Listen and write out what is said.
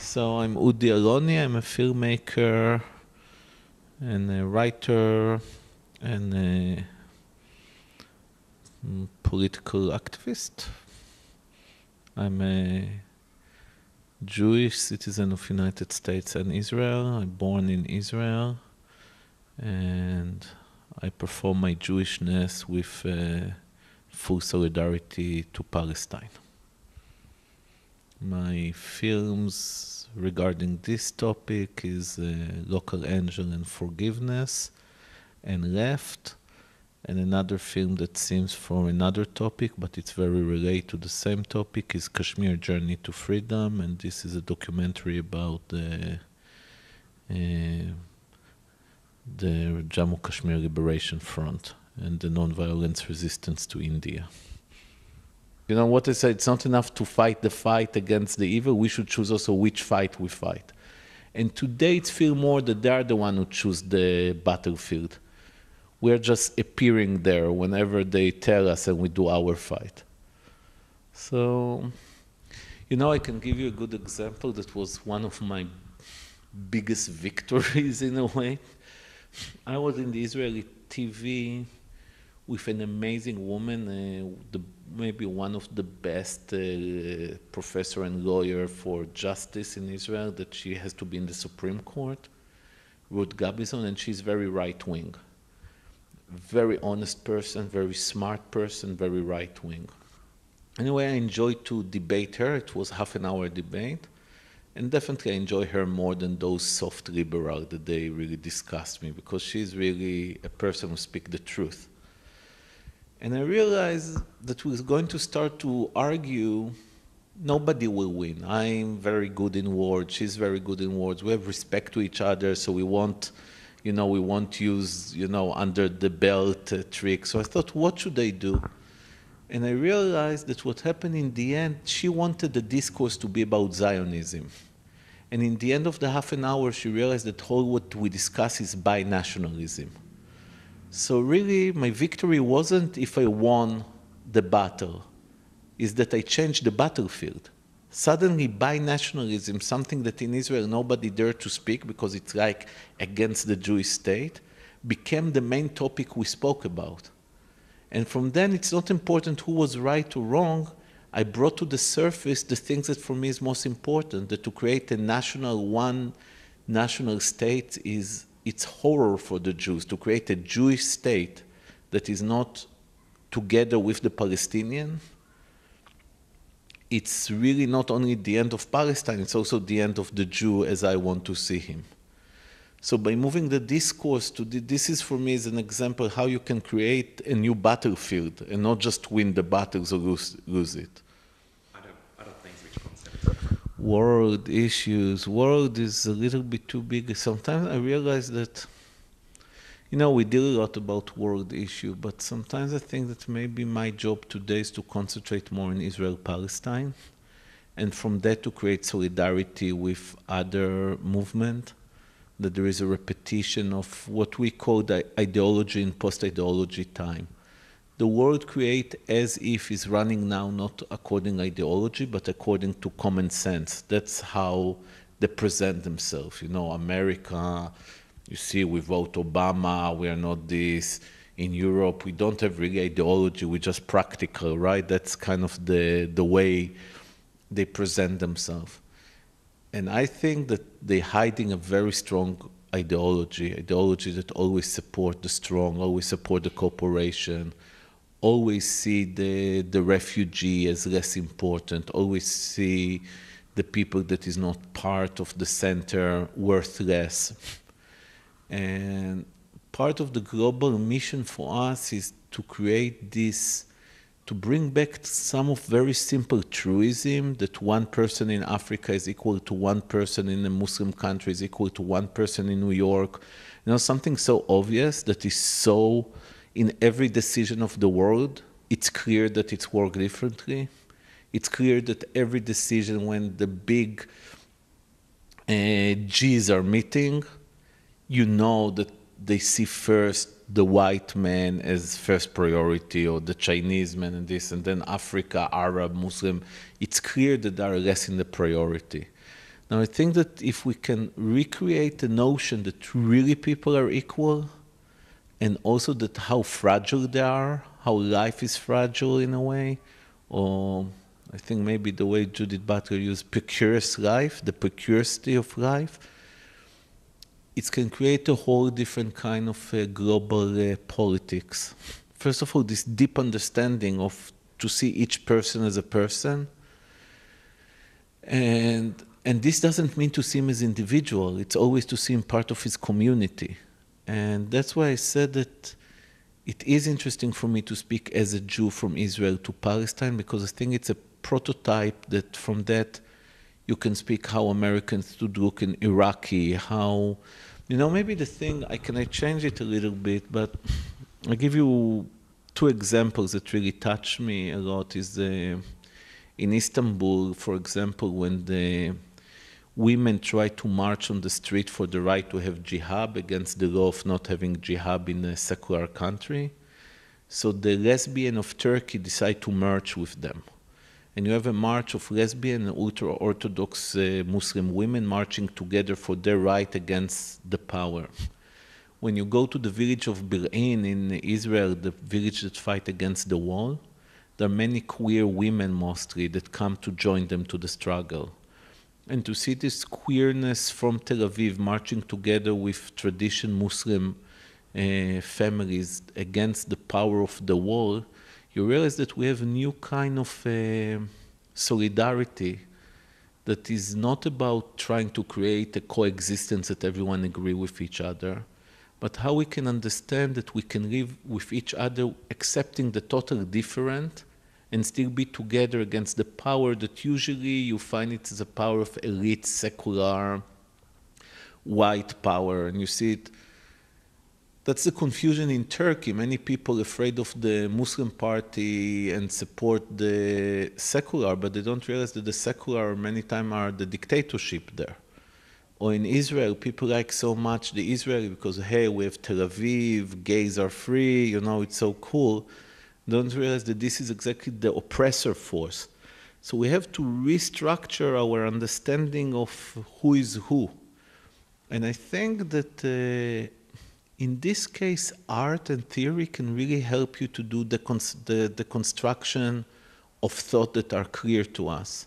So I'm Udi Aloni. I'm a filmmaker and a writer and a political activist. I'm a Jewish citizen of United States and Israel. I'm born in Israel, and I perform my Jewishness with full solidarity to Palestine. My films regarding this topic is Local Angel and Forgiveness and Left, and another film that seems for another topic, but it's very related to the same topic, is Kashmir Journey to Freedom, and this is a documentary about the Jammu Kashmir Liberation Front and the non-violence resistance to India. You know what I said, it's not enough to fight the fight against the evil, we should choose also which fight we fight. And today it feels more that they are the one who choose the battlefield. We're just appearing there whenever they tell us and we do our fight. So, you know, I can give you a good example that was one of my biggest victories in a way. I was in the Israeli TV with an amazing woman, maybe one of the best professor and lawyer for justice in Israel, that she has to be in the Supreme Court, Ruth Gabizon, and she's very right-wing. Very honest person, very smart person, very right-wing. Anyway, I enjoyed to debate her. It was half an hour debate. And definitely I enjoy her more than those soft liberals that they really disgust me, because she's really a person who speaks the truth. And I realized that we're going to start to argue, nobody will win. I'm very good in words, she's very good in words. We have respect to each other, so we won't use, under the belt trick. So I thought, what should I do? And I realized that what happened in the end, she wanted the discourse to be about Zionism. And in the end of the half an hour, she realized that all what we discuss is bi-nationalism. So really, my victory wasn't if I won the battle, is that I changed the battlefield. Suddenly, bi-nationalism, something that in Israel nobody dared to speak because it's like against the Jewish state, became the main topic we spoke about. And from then, it's not important who was right or wrong. I brought to the surface the things that for me is most important, that to create one national state is it's horror for the Jews. To create a Jewish state that is not together with the Palestinians, it's really not only the end of Palestine, it's also the end of the Jew as I want to see him. So by moving the discourse to this is for me is an example how you can create a new battlefield and not just win the battles or lose it. Other things, which concepts? World issues. World is a little bit too big. Sometimes I realize that, we deal a lot about world issue, but sometimes I think that maybe my job today is to concentrate more in Israel-Palestine, and from that to create solidarity with other movements, that there is a repetition of what we call the ideology in post-ideology time. The world create as if is running now not according to ideology, but according to common sense. That's how they present themselves. America, you see, we vote Obama, we are not this. In Europe, we don't have really ideology, we're just practical, right? That's kind of the way they present themselves. And I think that they're hiding a very strong ideology that always support the strong, always support the corporation, always see the refugee as less important, always see the people that is not part of the center worthless. And part of the global mission for us is to create this, to bring back some of very simple truism, that one person in Africa is equal to one person in a Muslim country is equal to one person in New York. Something so obvious that is so in every decision of the world, it's clear that it's worked differently. It's clear that every decision when the big G's are meeting, that they see first the white man as first priority, or the Chinese man and this, and then Africa, Arab, Muslim. It's clear that they are less in the priority. Now, I think that if we can recreate the notion that really people are equal, and also that how fragile they are, how life is fragile in a way, or I think maybe the way Judith Butler used precarious life, the precarity of life, it can create a whole different kind of global politics. First of all, this deep understanding of to see each person as a person, and this doesn't mean to see him as individual. It's always to see him part of his community. And that's why I said that it is interesting for me to speak as a Jew from Israel to Palestine, because I think it's a prototype that from that you can speak how Americans should look in Iraqi, how, maybe the thing, I change it a little bit, but I'll give you two examples that really touch me a lot. Is in Istanbul, for example, when the women try to march on the street for the right to have jihad against the law of not having jihad in a secular country. So the lesbian of Turkey decide to march with them. And you have a march of lesbian and ultra-Orthodox Muslim women marching together for their right against the power. When you go to the village of Bil'in in Israel, the village that fight against the wall, there are many queer women mostly that come to join them to the struggle. And to see this queerness from Tel Aviv marching together with traditional Muslim families against the power of the wall, you realize that we have a new kind of solidarity that is not about trying to create a coexistence that everyone agree with each other, but how we can understand that we can live with each other accepting the total different and still be together against the power that usually you find it as a power of elite, secular, white power. And you see it, that's the confusion in Turkey. Many people are afraid of the Muslim party and support the secular, but they don't realize that the secular many times are the dictatorship there. Or in Israel, people like so much the Israeli because, hey, we have Tel Aviv, gays are free, it's so cool. Don't realize that this is exactly the oppressor force. So we have to restructure our understanding of who is who. And I think that in this case, art and theory can really help you to do the construction of thought that are clear to us.